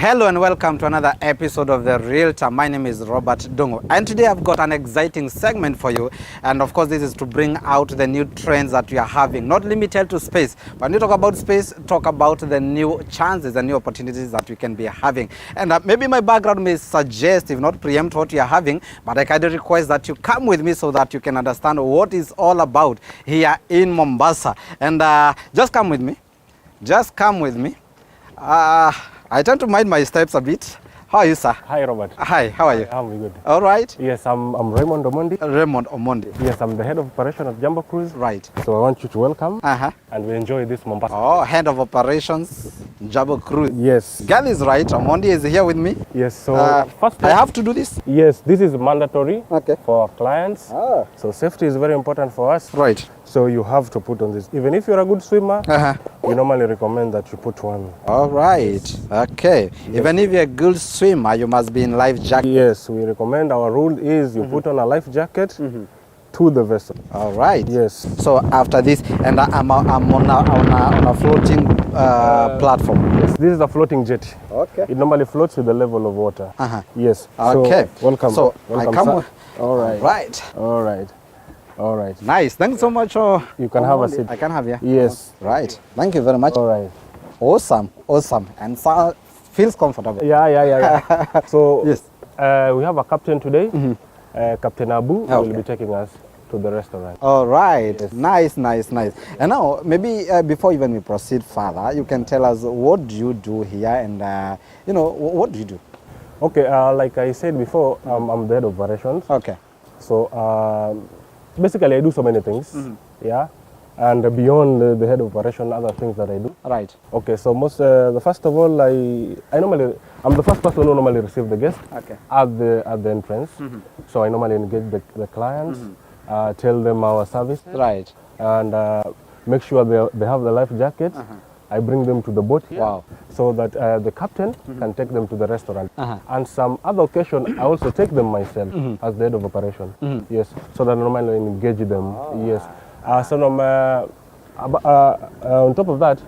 Hello and welcome to another episode of The Realtor. My name is Robert Dongo, and today I've got an exciting segment for you. And of course, this is to bring out the new trends that we are having, not limited to space. When you talk about space, talk about the new chances and new opportunities that we can be having. And maybe my background may suggest, if not preempt what you are having, but I kindly request that you come with me so that you can understand what it's all about here in Mombasa. And just come with me. Just come with me. I tend to mind my steps a bit. How are you, sir? Hi, Robert. Hi, how are you? I'm good. All right. Yes, I'm Raymond Omondi. Raymond Omondi. Yes, I'm the head of operation of Jumbo Cruise. Right. So I want you to welcome and we enjoy this Mombasa. Oh, head of operations, Jumbo Cruise. Yes. Girl is right. Omondi is here with me. Yes, so first I have to do this? Yes, this is mandatory for our clients. Ah. So safety is very important for us. Right. So you have to put on this. Even if you're a good swimmer, we normally recommend that you put one. All right. Okay. Yes. Even if you're a good swimmer, you must be in life jacket. Yes, we recommend. Our rule is you put on a life jacket to the vessel. All right. Yes. So after this, and I'm on a floating platform. Yes, this is a floating jetty. Okay. It normally floats with the level of water. Yes. Okay. So, welcome. So welcome, I come. All right. Right. All right. All right. Nice. Thanks so much. You can have a seat. I can have, yeah. Yes. Right. Thank you very much. All right. Awesome. Awesome. And so feels comfortable. Yeah. So yes. We have a captain today. Captain Abu will be taking us to the restaurant. All right. Yes. Nice. And now, maybe before even we proceed further, you can tell us what do you do here, and what do you do? Okay. Like I said before, I'm the head of operations. Okay. So basically, I do so many things. Yeah. And beyond the head of operation, other things that I do. Right. Okay. So the first of all, I'm the first person who normally receive the guest at the entrance. So I normally engage the clients, tell them our service. Right. And make sure they have the life jacket. I bring them to the boat here. Wow. So that the captain can take them to the restaurant. And some other occasion, I also take them myself as the head of operation. Yes. So that I normally engage them. Yes. So on top of that,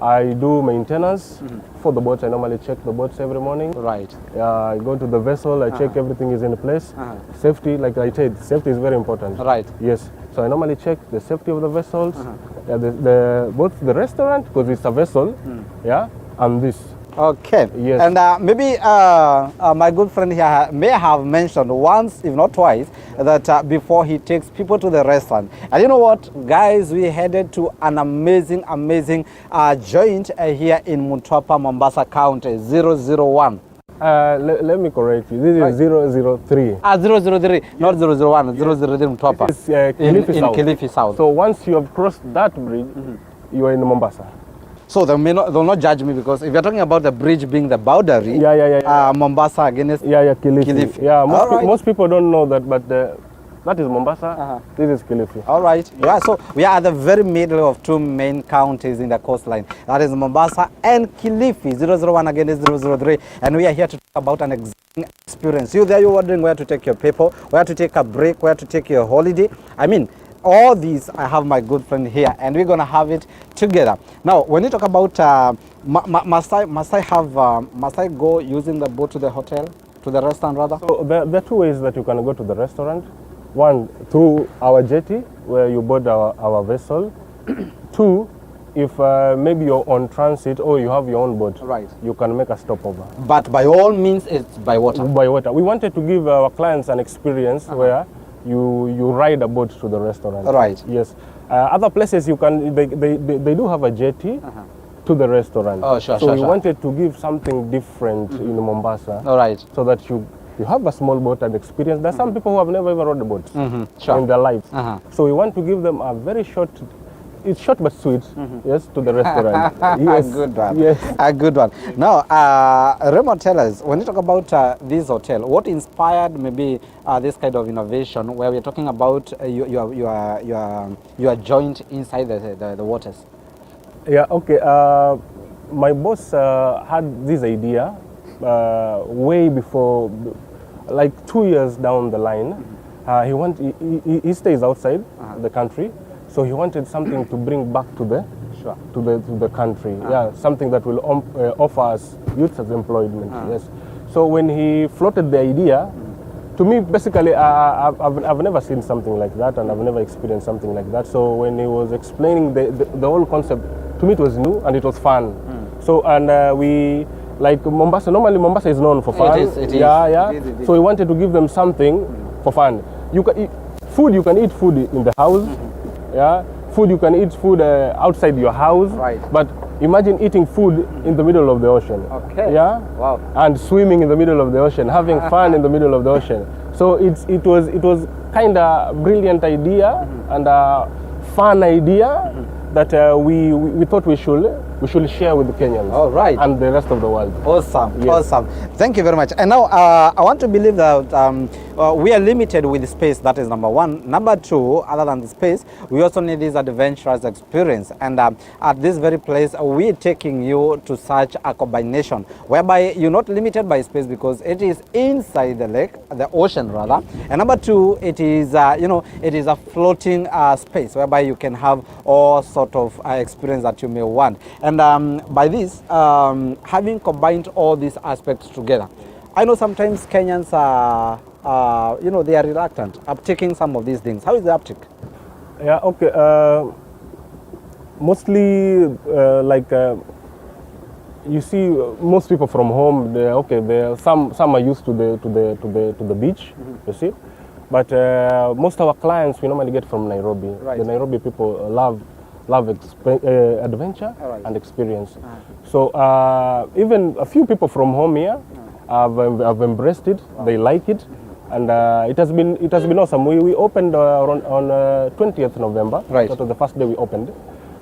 I do maintenance for the boats. I normally check the boats every morning. Right. I go to the vessel, I check everything is in place. Safety, like I said, safety is very important. Right. Yes. So I normally check the safety of the vessels, both the restaurant, because it's a vessel, and this. Okay. Yes. And maybe my good friend here may have mentioned once, if not twice, that before he takes people to the restaurant. And you know what, guys, we headed to an amazing joint here in Mtwapa, Mombasa County, 001. Let me correct you. This is 003. 003, not 001, 003 Mtwapa. It's Kilifi South. Kilifi South. So once you have crossed that bridge, you are in Mombasa. So they'll not judge me, because if you're talking about the bridge being the boundary, Mombasa against Kilifi. Yeah, most people don't know that, but that is Mombasa. This is Kilifi. All right. Yeah, so we are at the very middle of two main counties in the coastline. That is Mombasa and Kilifi. 001 against 003. And we are here to talk about an exciting experience. You there, you're wondering where to take your people, where to take a break, where to take your holiday. I mean, all these, I have my good friend here, and we're going to have it together. Now, when you talk about, must I go using the boat to the hotel, to the restaurant rather? So there are two ways that you can go to the restaurant. One, through our jetty, where you board our vessel. Two, if maybe you're on transit or you have your own boat, you can make a stopover. But by all means, it's by water. By water. We wanted to give our clients an experience where you ride a boat to the restaurant. Right. Yes. Other places you can they do have a jetty to the restaurant. Oh, sure. So we wanted to give something different in Mombasa. All right. So that you have a small boat and experience. There's some people who have never ever rode a boat in their lives. So we want to give them a very short. It's short but sweet, yes, to the restaurant. Yes. Good one. Yes. A good one. Now, Raymond, tell us, when you talk about this hotel, what inspired maybe this kind of innovation where we're talking about your joint inside the waters? Yeah, okay. My boss had this idea way before, like 2 years down the line. He stays outside the country. So he wanted something to bring back to the Sure. to the country. Yeah, something that will offer us youth as employment. Yes. So when he floated the idea, to me, basically, I've never seen something like that, and I've never experienced something like that. So when he was explaining the whole concept, to me it was new and it was fun. So and we, like Mombasa, normally Mombasa is known for fun. It is. Yeah. It is. So we wanted to give them something for fun. You can eat food. You can eat food in the house. Yeah. Food, you can eat food outside your house. Right. But imagine eating food in the middle of the ocean. Okay. Yeah. Wow. And swimming in the middle of the ocean, having fun in the middle of the ocean. So it was kind of brilliant idea and a fun idea that we thought we should share with the Kenyans. All right. And the rest of the world. Awesome. Yes. Awesome. Thank you very much. And now I want to believe that we are limited with space. That is number one. Number two, other than the space, we also need this adventurous experience. And at this very place, we're taking you to such a combination whereby you're not limited by space because it is inside the lake, the ocean rather. And number two, it is it is a floating space whereby you can have all sort of experience that you may want. And by this, having combined all these aspects together, I know sometimes Kenyans are, they are reluctant uptaking some of these things. How is the uptake? Yeah. Okay. Mostly, you see, most people from home, some are used to the beach. You see, but most of our clients we normally get from Nairobi. Right. The Nairobi people love adventure and experience. So even a few people from home here have embraced it. They like it, and it has been awesome. We opened on 20th November. Right. That was the first day we opened,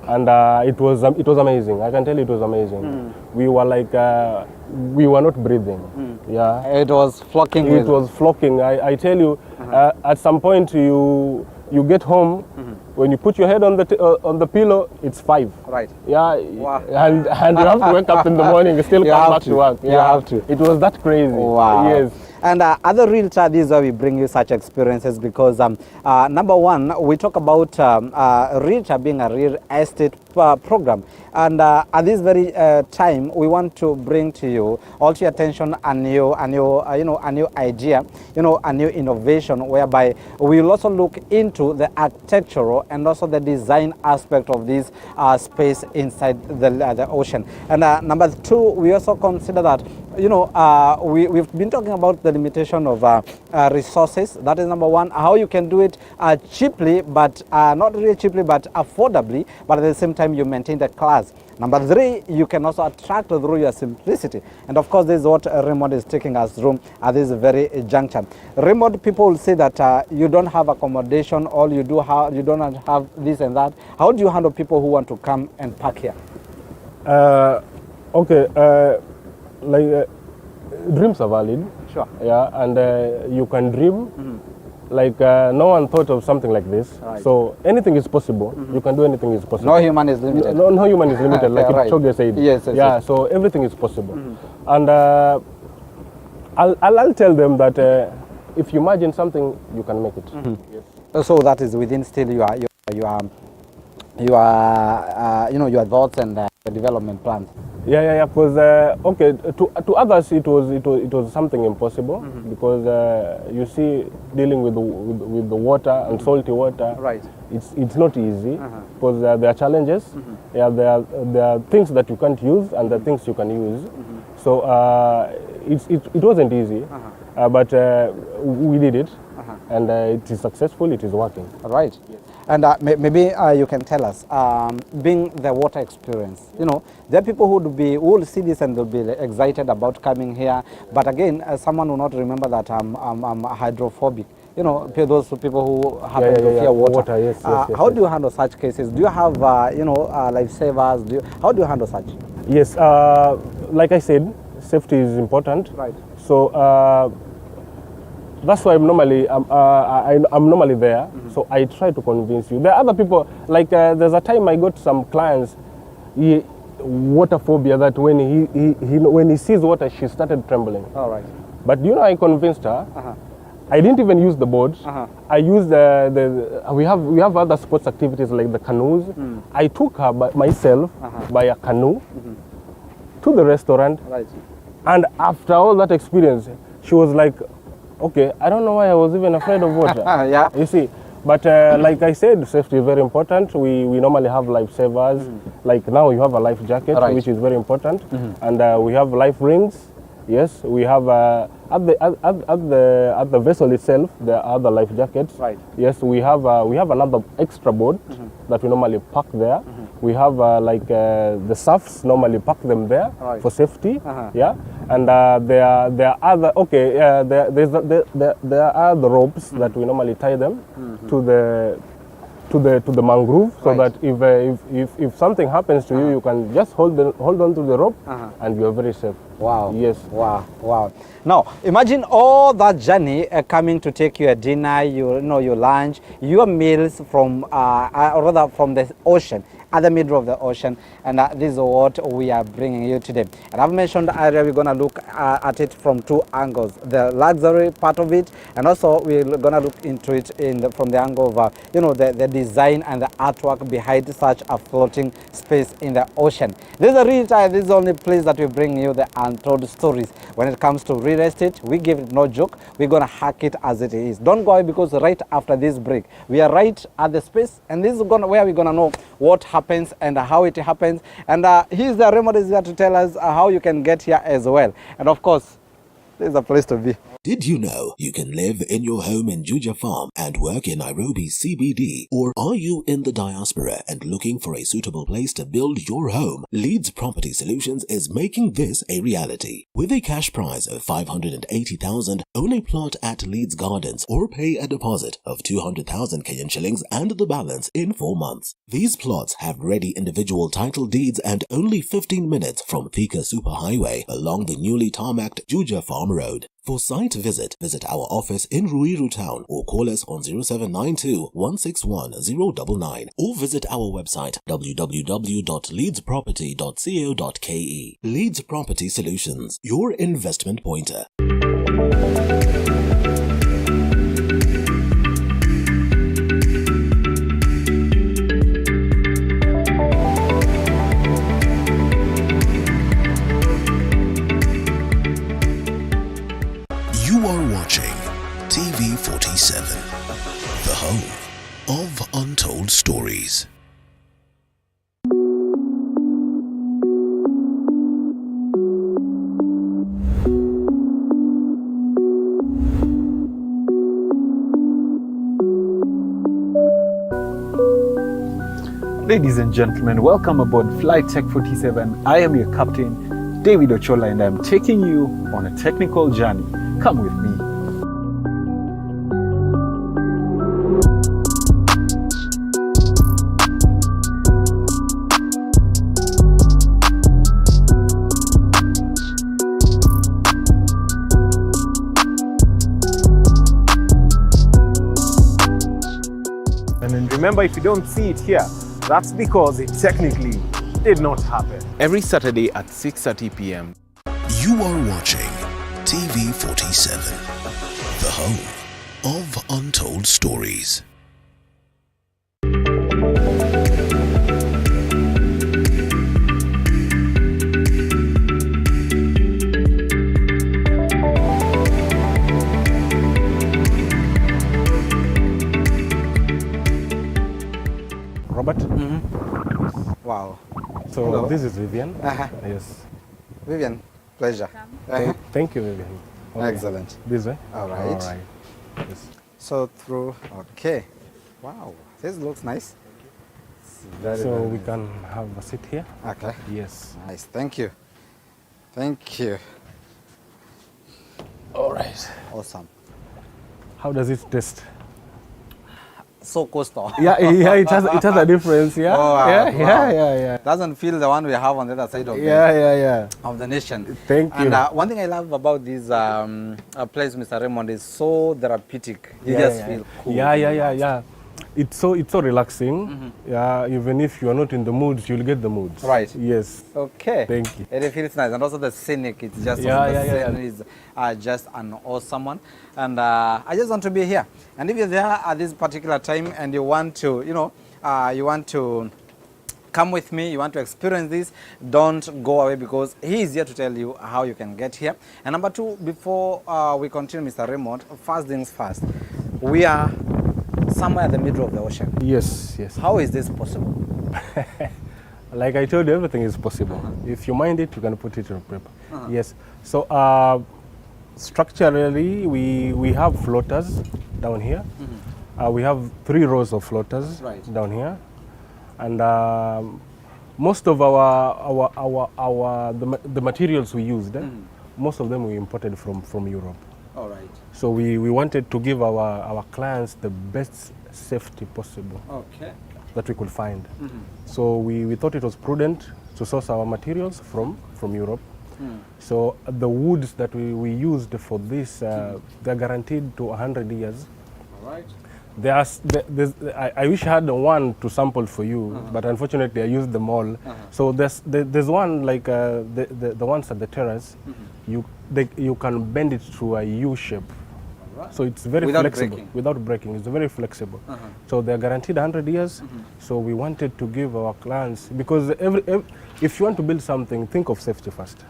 and it was amazing. I can tell you it was amazing. We were like we were not breathing. Yeah. It was flocking. It was flocking. I tell you, at some point you get home. When you put your head on the pillow, it's 5. Right. Yeah. Wow. And you have to wake up in the morning and still come back to work. You have to. It was that crazy. Wow. Yes. And other Realtor, this is why we bring you such experiences because number one, we talk about Realtor being a real estate program. And at this very time, we want to bring to you, all to your attention, a new idea, a new innovation, whereby we will also look into the architectural and also the design aspect of this space inside the ocean. And number two, we also consider that we've been talking about the limitation of resources. That is number one. How you can do it cheaply, but not really cheaply, but affordably, but at the same time you maintain the class. Number three, you can also attract through your simplicity. And of course, this is what Raymond is taking us through at this very juncture. Raymond, people will say that you don't have accommodation, all you do have, you don't have this and that. How do you handle people who want to come and park here? Dreams are valid. Sure. Yeah, and you can dream. Like no one thought of something like this. Right. So anything is possible. You can do anything is possible. No human is limited. No human is limited, like Right. Choge said. Yes, yeah, yes. so everything is possible. And I'll tell them that if you imagine something, you can make it. Yes. So that is within still your thoughts and development plans. Yeah. Because to others it was something impossible because you see, dealing with the water and salty water. Right. It's not easy because there are challenges. Yeah, there are things that you can't use and there are things you can use. So it wasn't easy, but we did it, and it is successful. It is working. Right. Yes. And maybe you can tell us, being the water experience, there are people who will see this and they'll be excited about coming here. But again, someone will not remember that I'm hydrophobic. Those people who happen to fear water. Yes, how do you handle such cases? Do you have, lifesavers? How do you handle such? Yes, like I said, safety is important. Right. So that's why I'm normally there. So I try to convince you. There are other people, like there's a time I got some clients, water phobia, that when he sees water, she started trembling. All right. But I convinced her. I didn't even use the boat. I used we have other sports activities like the canoes. I took her myself by a canoe to the restaurant. Right. And after all that experience, she was like, okay, I don't know why I was even afraid of water. Yeah. You see, but like I said, safety is very important. We normally have lifesavers. Like now you have a life jacket, Right. which is very important. And we have life rings. Yes, we have at the vessel itself there are other life jackets. Right. Yes, we have another extra boat that we normally park there. We have like the SAFs normally park them there Right. for safety. Yeah, and there are other there are the ropes that we normally tie them to the mangrove, so Right. that if something happens to you, you can just hold on to the rope and you are very safe. Wow. Yes. Wow. Wow. Now, imagine all that journey coming to take you a dinner, your lunch, your meals from, or rather from the ocean, at the middle of the ocean, and this is what we are bringing you today. And I've mentioned earlier we're going to look at it from two angles: the luxury part of it, and also we're going to look into it from the angle of the design and the artwork behind such a floating space in the ocean. This is a real time. This is the only place that we bring you the untold stories. When it comes to real estate, we give it no joke. We're going to hack it as it is. Don't go away, because right after this break, we are right at the space, and this is where we're going to know what happens and how it happens. And he's the remedies here to tell us how you can get here as well. And of course, this is a place to be. Did you know you can live in your home in Juja Farm and work in Nairobi CBD? Or are you in the diaspora and looking for a suitable place to build your home? Leeds Property Solutions is making this a reality. With a cash prize of 580,000, own a plot at Leeds Gardens or pay a deposit of 200,000 Kenyan shillings and the balance in 4 months. These plots have ready individual title deeds and only 15 minutes from Thika Superhighway along the newly tarmacked Juja Farm Road. For site visit our office in Ruiru Town or call us on 0792 161 099 or visit our website www.leedsproperty.co.ke. Leeds Property Solutions, your investment pointer. You are watching TV 47, the home of untold stories. Ladies and gentlemen, welcome aboard Flight Tech 47. I am your captain, David Ochola, and I'm taking you on a technical journey. Come with me. And then remember, if you don't see it here, that's because it technically did not happen. Every Saturday at 6:30 p.m. You are watching TV 47, the home of untold stories. Robert? Wow. So Hello. this is Vivian. Yes. Vivian, pleasure. Thank you, Vivian. Okay. Excellent. This way? All right. All right. Yes. So through, okay. Wow, this looks nice. It's very, So very we nice. can have a seat here? Okay. Yes. Nice, thank you. Thank you. All right. Awesome. How does it taste? So coastal. Yeah, it has a difference, yeah? Oh, wow, yeah, wow. yeah. Doesn't feel the one we have on the other side of Yeah. of the nation. Thank you. And one thing I love about this place, Mr. Raymond, is so therapeutic. You just feel cool. Yeah. It's so relaxing. Yeah, even if you are not in the mood, you'll get the mood. Right. Yes. Okay. Thank you. And it feels nice. And also the scenic, it's just Yeah, the yeah. scene is just an awesome one. And I just want to be here. And if you're there at this particular time and you want to, you want to come with me, you want to experience this, don't go away, because he is here to tell you how you can get here. And number two, before we continue, Mr. Raymond, first things first, we are somewhere in the middle of the ocean. Yes, yes. How is this possible? Like I told you, everything is possible. If you mind it, you can put it on paper. Yes. So structurally, we have floaters down here. We have 3 rows of floaters down here, and most of the materials we used, most of them we imported from Europe. All right. So we wanted to give our clients the best safety possible. Okay. That we could find. So we thought it was prudent to source our materials from Europe. So the woods that we used for this, they're guaranteed to 100 years. All right. I wish I had one to sample for you, but unfortunately I used them all. So there's one like the ones at the terrace. You can bend it to a U shape. So it's very flexible. Without breaking. It's very flexible. So they're guaranteed 100 years. So we wanted to give our clients, because if you want to build something, think of safety first.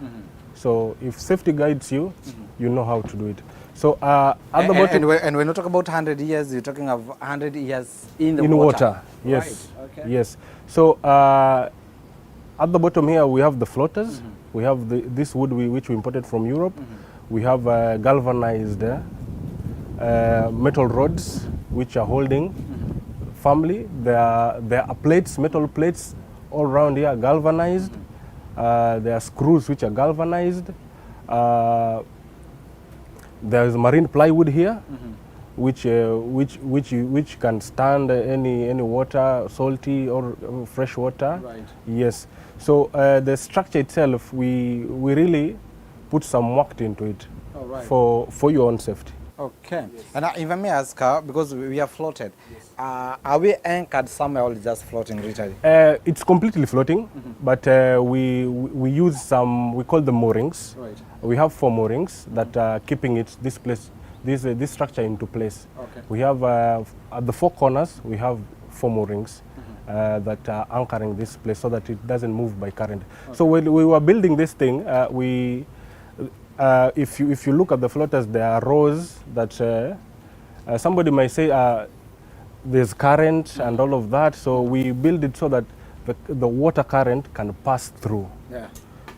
So if safety guides you, you know how to do it. So at the bottom, and when you talk about 100 years, you're talking of 100 years in the water. Yes. Right. Okay. Yes. So at the bottom here we have the floaters. We have this wood which we imported from Europe. We have galvanized metal rods which are holding firmly. There are plates, metal plates all around here, galvanized. There are screws which are galvanized. There is marine plywood here, which can stand any water, salty or fresh water. Right. Yes. So the structure itself, we really put some work into it. Oh, right. for your own safety. Okay. Yes. And if I may ask, because we are floated, are we anchored somewhere or just floating literally? It's completely floating, but we use some, we call them moorings. Right. We have 4 moorings that are keeping this structure into place. Okay. We have at the 4 corners we have 4 moorings that are anchoring this place so that it doesn't move by current. Okay. So when we were building this thing, if you look at the floaters, there are rows that somebody might say there's current and all of that. So we build it so that the water current can pass through. Yeah.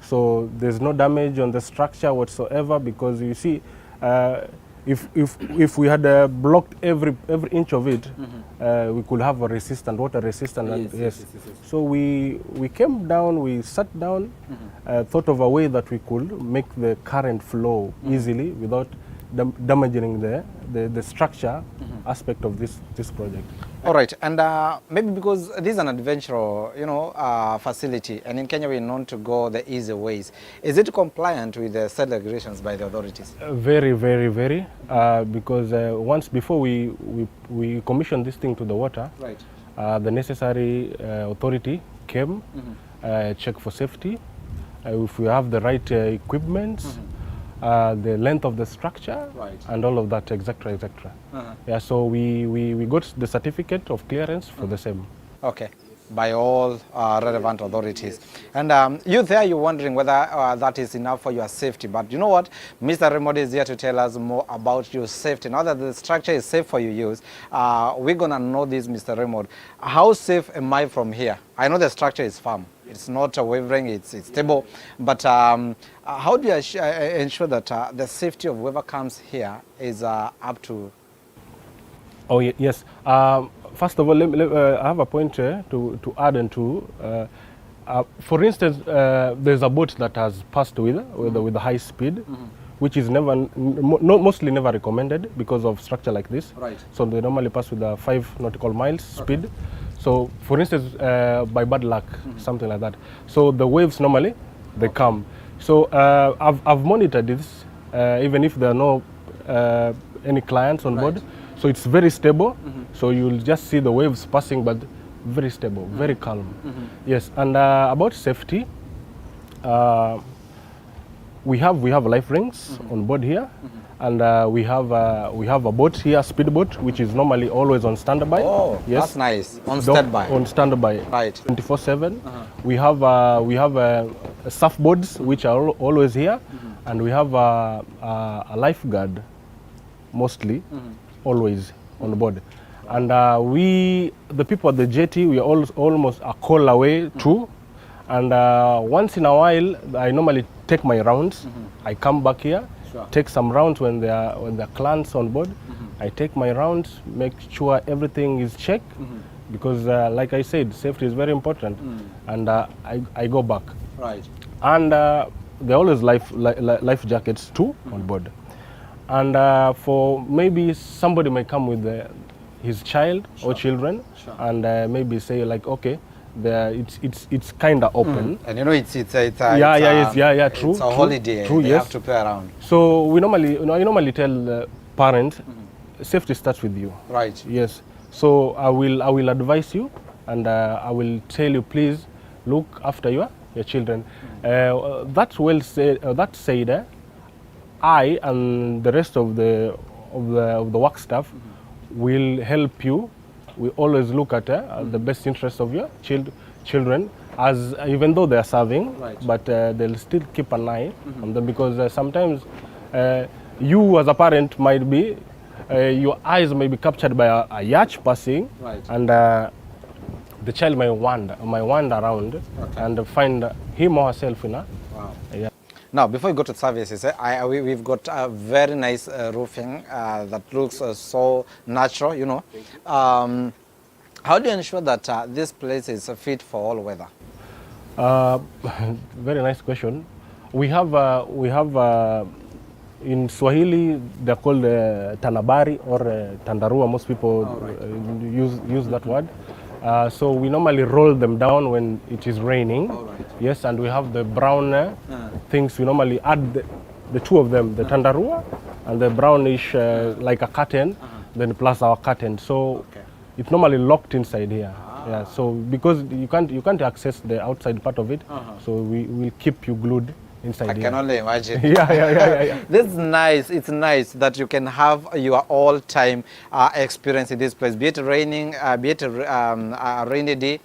So there's no damage on the structure whatsoever, because you see, if we had blocked every inch of it, we could have a water resistant. Yes. So we came down, we sat down, thought of a way that we could make the current flow easily without damaging the structure aspect of this project. All right, and maybe because this is an adventure, facility, and in Kenya we're known to go the easy ways. Is it compliant with the set regulations by the authorities? Very, very, very. Because once before we commissioned this thing to the water, right. The necessary authority came, check for safety, if we have the right equipment. The length of the structure, right. and all of that, etc. Yeah, so we got the certificate of clearance for the same. Okay, by all relevant authorities. And you there, you're wondering whether that is enough for your safety. But you know what? Mr. Raymond is here to tell us more about your safety. Now that the structure is safe for your use, we're going to know this, Mr. Raymond. How safe am I from here? I know the structure is firm. It's not wavering, it's stable. But how do you ensure that the safety of whoever comes here is up to? Oh, yes. First of all, I have a point to add and to. For instance, there's a boat that has passed with a high speed, which is mostly never recommended because of structure like this. Right. So they normally pass with a 5 nautical miles speed. So, for instance, by bad luck, something like that. So the waves normally, they come. So I've monitored this, even if there are no any clients on board. So it's very stable. So you'll just see the waves passing, but very stable, very calm. Yes, and about safety, We have life rings on board here, and we have a boat here, a speedboat, which is normally always on standby. Oh, yes, that's nice. On standby. On standby. Right. 24/7. We have surfboards which are always here, and we have a lifeguard, mostly, always on board. And the people at the jetty, we are almost a call away too. And once in a while, I normally take my rounds. I come back here, take some rounds when there are clans on board. I take my rounds, make sure everything is checked, because like I said, safety is very important. And I go back. Right. And there are always life jackets too on board. And for maybe somebody may come with his child or children, and maybe say like, okay, it's kind of open. And you know, it's true. True. It's a True, holiday. true, They yes. have to play around. So we normally, I normally tell parents, safety starts with you. Right. Yes. So I will advise you, and I will tell you, please look after your children. That's well said. That said, I and the rest of the work staff will help you. We always look at the best interest of your children, as even though they are serving, but they'll still keep an eye on them, because sometimes you as a parent might be, your eyes may be captured by a yacht passing, and the child may wander around and find him or herself in a. Wow. Yeah. Now, before we go to services, we've got a very nice roofing that looks so natural, you know. How do you ensure that this place is fit for all weather? Very nice question. We have in Swahili they're called tanabari or tandarua. Most people use that word. So we normally roll them down when it is raining. Yes, and we have the brown things. We normally add the two of them, the tandarua and the brownish like a curtain, then plus our curtain. So it's normally locked inside here. Yeah. So because you can't access the outside part of it, so we will keep you glued inside. I can only imagine. Yeah. This is nice. It's nice that you can have your all-time experience in this place. Be it raining, be it a rainy day,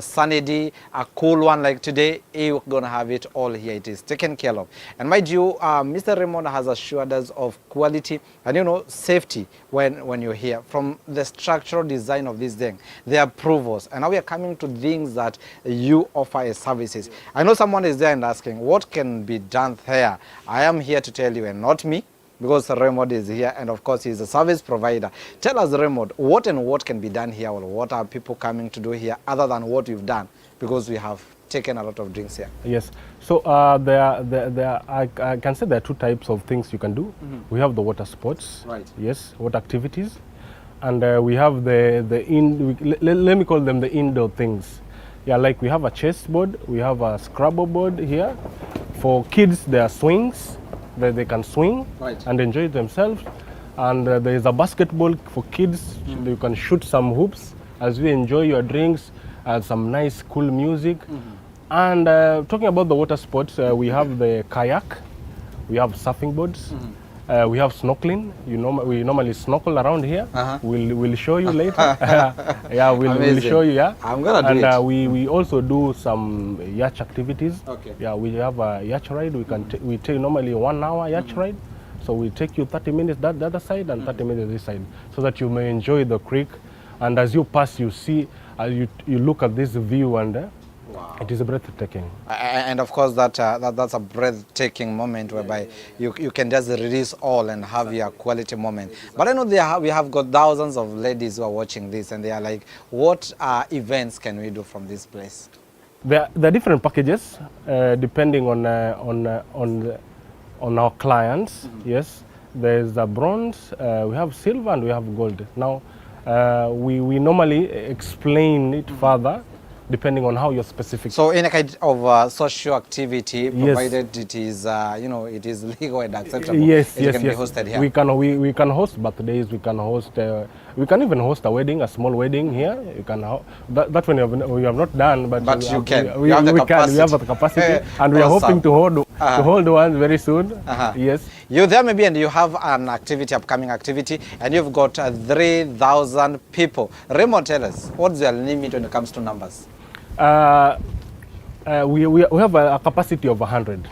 sunny day, a cool one like today, you're going to have it all here. It is taken care of. And mind you, Mr. Raymond has assured us of quality and, you know, safety when you're here. From the structural design of this thing, the approvals. And now we are coming to things that you offer as services. I know someone is there and asking, what can be done there? I am here to tell you, and not me, because Raymond is here, and of course he's a service provider. Tell us, Raymond, what and what can be done here, or what are people coming to do here other than what we've done, because we have taken a lot of drinks here. Yes. So I can say there are two types of things you can do. We have the water sports. Right. Yes, water activities, and we have let me call them the indoor things. Yeah, like we have a chessboard, we have a Scrabble board here. For kids, there are swings. They can swing and enjoy themselves, and there is a basketball for kids. You can shoot some hoops as you enjoy your drinks, some nice cool music. And talking about the water sports, we have the kayak, we have surfing boards, we have snorkeling. We normally snorkel around here. We'll show you later. Yeah, we'll show you. Yeah, I'm gonna do it. And we also do some yacht activities. Okay. Yeah, we have a yacht ride. We take normally 1 hour yacht ride. So we take you 30 minutes the other side and 30 minutes this side, so that you may enjoy the creek. And as you pass, you see, you look at this view, and it is breathtaking. And of course, that's a breathtaking moment whereby you can just release all and have your quality moment. But I know we have got thousands of ladies who are watching this, and they are like, what events can we do from this place? There are different packages depending on our clients. Yes, there's a bronze, we have silver, and we have gold. Now we normally explain it further depending on how your specific. So any kind of social activity, Yes. provided it is, it is legal and acceptable, Yes, it yes, can yes. be hosted here. We can host birthdays. We can host. We can even host a wedding, a small wedding here. You can that one we have not done, but you can. We You have the can. We capacity. have the capacity, and we are Awesome. hoping to hold one very soon. Yes. You're there maybe and you have an activity, upcoming activity, and you've got 3,000 people. Raymond, tell us, what's your limit when it comes to numbers? We have a capacity of 100.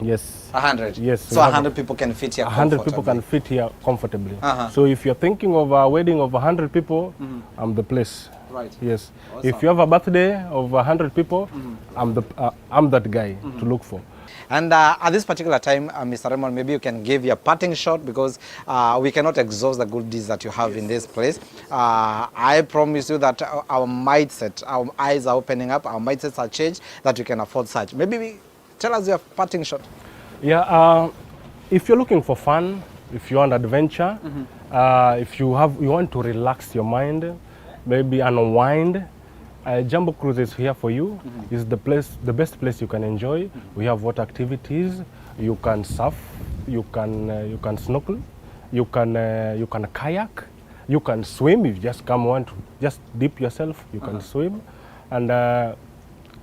Yes. 100? Yes. So 100 people can fit here 100 people can fit here comfortably. So if you're thinking of a wedding of 100 people, I'm the place. Right. Yes. Awesome. If you have a birthday of 100 people, I'm that guy to look for. And at this particular time, Mr. Raymond, maybe you can give your parting shot because we cannot exhaust the good deeds that you have in this place. I promise you that our mindset, our eyes are opening up, our mindsets are changed, that you can afford such. Maybe tell us your parting shot. Yeah. If you're looking for fun, if you want adventure, if you want to relax your mind, maybe unwind, Jumbo Cruise is here for you. It's the best place you can enjoy. We have water activities. You can surf. You can snorkel. You can kayak. You can swim. If you just want to just dip yourself, you can swim, and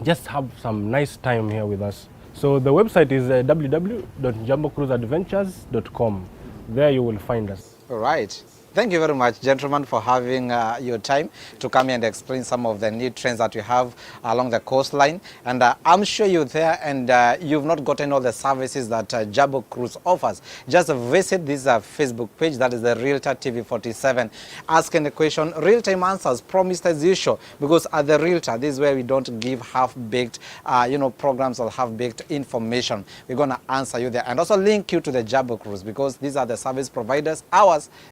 just have some nice time here with us. So the website is www.jumbocruiseadventures.com. There you will find us. All right. Thank you very much, gentlemen, for having your time to come and explain some of the new trends that we have along the coastline. And I'm sure you're there and you've not gotten all the services that Jumbo Cruise offers. Just visit this Facebook page, that is the Realtor TV 47. Ask any question, real-time answers promised as usual, because at the Realtor, this is where we don't give half-baked programs or half-baked information. We're going to answer you there and also link you to the Jumbo Cruise, because these are the service providers. Ours